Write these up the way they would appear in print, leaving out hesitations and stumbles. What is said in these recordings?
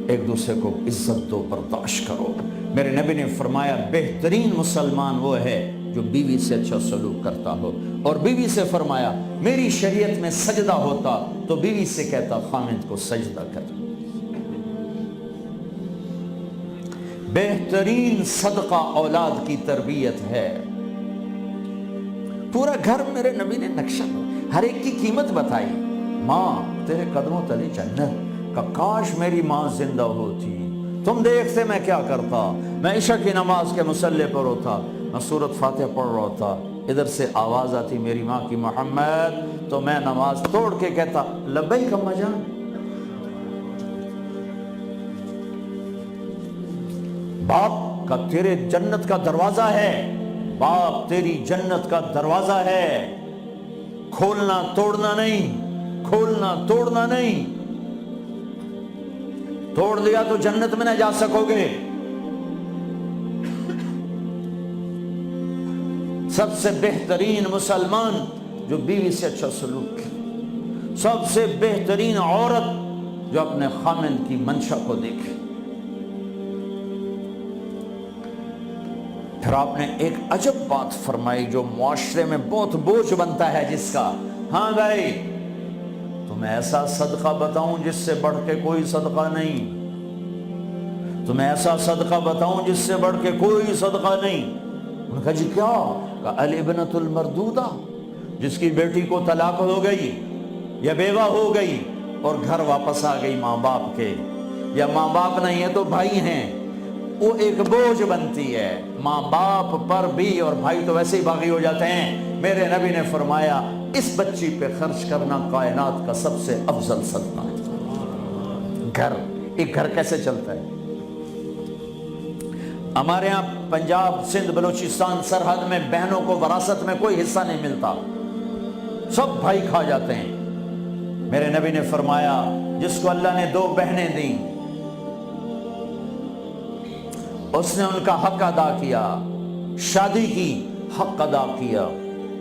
ایک دوسرے کو عزت دو، برداشت کرو۔ میرے نبی نے فرمایا بہترین مسلمان وہ ہے جو بیوی سے اچھا سلوک کرتا ہو، اور بیوی سے فرمایا میری شریعت میں سجدہ ہوتا تو بیوی سے کہتا خامند کو سجدہ کر۔ بہترین صدقہ اولاد کی تربیت ہے۔ پورا گھر میرے نبی نے نقشہ، ہر ایک کی قیمت بتائی۔ ماں تیرے قدموں تلے جنت، کہ کاش میری ماں زندہ ہوتی، تم دیکھتے میں کیا کرتا، میں عشاء کی نماز کے مصلی پر ہوتا، میں سورۃ فاتحہ پڑھ رہا ہوتا، ادھر سے آواز آتی میری ماں کی محمد، تو میں نماز توڑ کے کہتا لبیک اماں جان۔ باپ کا تیرے جنت کا دروازہ ہے، باپ تیری جنت کا دروازہ ہے، کھولنا توڑنا نہیں، کھولنا توڑنا نہیں، توڑ دیا تو جنت میں نہ جا سکو گے۔ سب سے بہترین مسلمان جو بیوی سے اچھا سلوک کرے، سب سے بہترین عورت جو اپنے خامند کی منشا کو دیکھے۔ پھر آپ نے ایک عجب بات فرمائی جو معاشرے میں بہت بوجھ بنتا ہے جس کا، ہاں بھائی تمہیں ایسا صدقہ بتاؤں جس سے بڑھ کے کوئی صدقہ نہیں، تمہیں ایسا صدقہ بتاؤں جس سے بڑھ کے کوئی صدقہ نہیں۔ انہوں نے کہا جی کیا؟ کہا الابنۃ المردودہ، جس کی بیٹی کو طلاق ہو گئی یا بیوہ ہو گئی اور گھر واپس آ گئی ماں باپ کے، یا ماں باپ نہیں ہے تو بھائی ہیں، وہ ایک بوجھ بنتی ہے ماں باپ پر بھی، اور بھائی تو ویسے ہی باغی ہو جاتے ہیں۔ میرے نبی نے فرمایا اس بچی پہ خرچ کرنا کائنات کا سب سے افضل صدقہ ہے۔ گھر، ایک گھر کیسے چلتا ہے؟ ہمارے ہاں پنجاب سندھ بلوچستان سرحد میں بہنوں کو وراثت میں کوئی حصہ نہیں ملتا، سب بھائی کھا جاتے ہیں۔ میرے نبی نے فرمایا جس کو اللہ نے 2 بہنیں دیں اس نے ان کا حق ادا کیا، شادی کی حق ادا کیا۔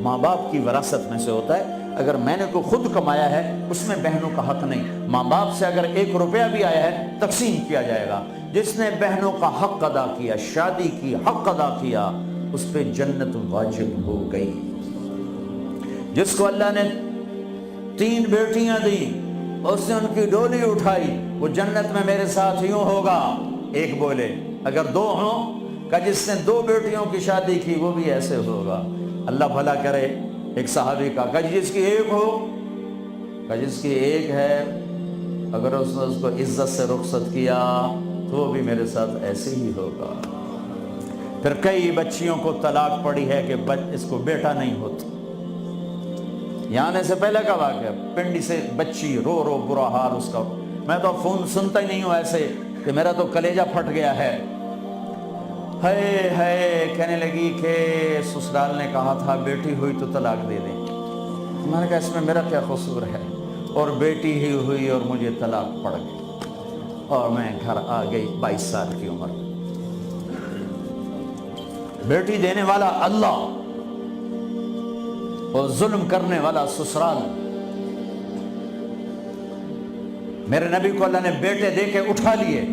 ماں باپ کی وراثت میں سے ہوتا ہے، اگر میں نے کوئی خود کمایا ہے اس میں بہنوں کا حق نہیں، ماں باپ سے اگر 1 روپیہ بھی آیا ہے تقسیم کیا جائے گا۔ جس نے بہنوں کا حق ادا کیا، شادی کی حق ادا کیا، اس پہ جنت واجب ہو گئی۔ جس کو اللہ نے 3 بیٹیاں دی، اس نے ان کی ڈولی اٹھائی، وہ جنت میں میرے ساتھ یوں ہوگا۔ ایک بولے اگر 2 ہوں، کہ جس نے 2 بیٹیوں کی شادی کی وہ بھی ایسے ہوگا۔ اللہ بھلا کرے۔ ایک صحابی کا کہ جس کی 1 ہو، کہ جس کی 1 ہے، اگر اس نے اس کو عزت سے رخصت کیا تو وہ بھی میرے ساتھ ایسے ہی ہوگا۔ پھر کئی بچیوں کو طلاق پڑی ہے کہ اس کو بیٹا نہیں ہوتا۔ یہاں آنے سے پہلے کا واقعہ، پنڈی سے بچی رو رو برا حال اس کا، میں تو فون سنتا ہی نہیں ہوں ایسے کہ میرا تو کلیجہ پھٹ گیا ہے۔ ہے کہنے لگی کہ سسرال نے کہا تھا بیٹی ہوئی تو طلاق دے دیں۔ میں نے کہا اس میں میرا کیا قصور ہے، اور بیٹی ہی ہوئی اور مجھے طلاق پڑ گئی، اور میں گھر آ گئی 22 سال کی عمر۔ بیٹی دینے والا اللہ اور ظلم کرنے والا سسرال۔ میرے نبی کو اللہ نے بیٹے دے کے اٹھا لیے،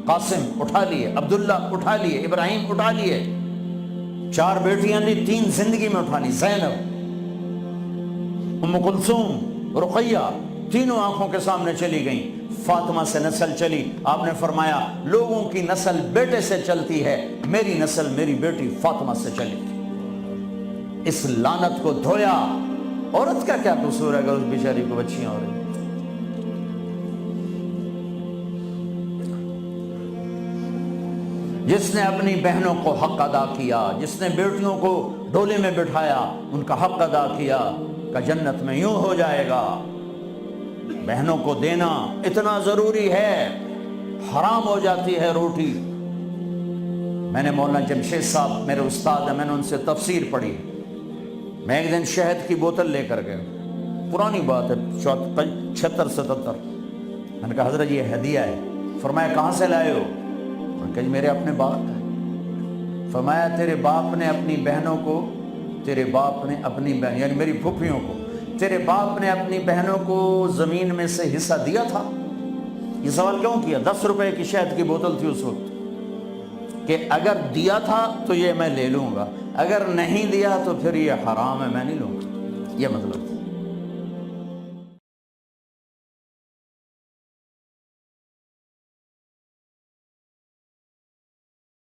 قاسم اٹھا لیے، عبداللہ اٹھا لیے، ابراہیم اٹھا لیے، 4 بیٹیاں دی، 3 زندگی میں اٹھا لی، زینب، ام کلثوم، رقیہ، تینوں آنکھوں کے سامنے چلی گئیں۔ فاطمہ سے نسل چلی، آپ نے فرمایا لوگوں کی نسل بیٹے سے چلتی ہے، میری نسل میری بیٹی فاطمہ سے چلی۔ اس لعنت کو دھویا۔ عورت کا کیا قصور ہے اگر اس بیچاری کو بچیاں ہو رہی؟ جس نے اپنی بہنوں کو حق ادا کیا، جس نے بیٹیوں کو ڈولے میں بٹھایا، ان کا حق ادا کیا، کہ جنت میں یوں ہو جائے گا۔ بہنوں کو دینا اتنا ضروری ہے، حرام ہو جاتی ہے روٹی۔ میں نے مولانا جمشید صاحب میرے استاد ہیں، میں نے ان سے تفسیر پڑھی۔ میں ایک دن شہد کی بوتل لے کر گیا، پرانی بات ہے 76-77۔ میں نے کہا حضرت یہ ہدیہ ہے۔ فرمایا کہاں سے لائے ہو؟ میں نے کہا میرے اپنے باپ ہے۔ فرمایا تیرے باپ نے اپنی بہنوں کو، تیرے باپ نے اپنی بہن یعنی میری پھوپھیوں کو، تیرے باپ نے اپنی بہنوں کو زمین میں سے حصہ دیا تھا؟ یہ سوال کیوں کیا؟ 10 روپے کی شہد کی بوتل تھی اس وقت، کہ اگر دیا تھا تو یہ میں لے لوں گا، اگر نہیں دیا تو پھر یہ حرام ہے، میں نہیں لوں گا، یہ مطلب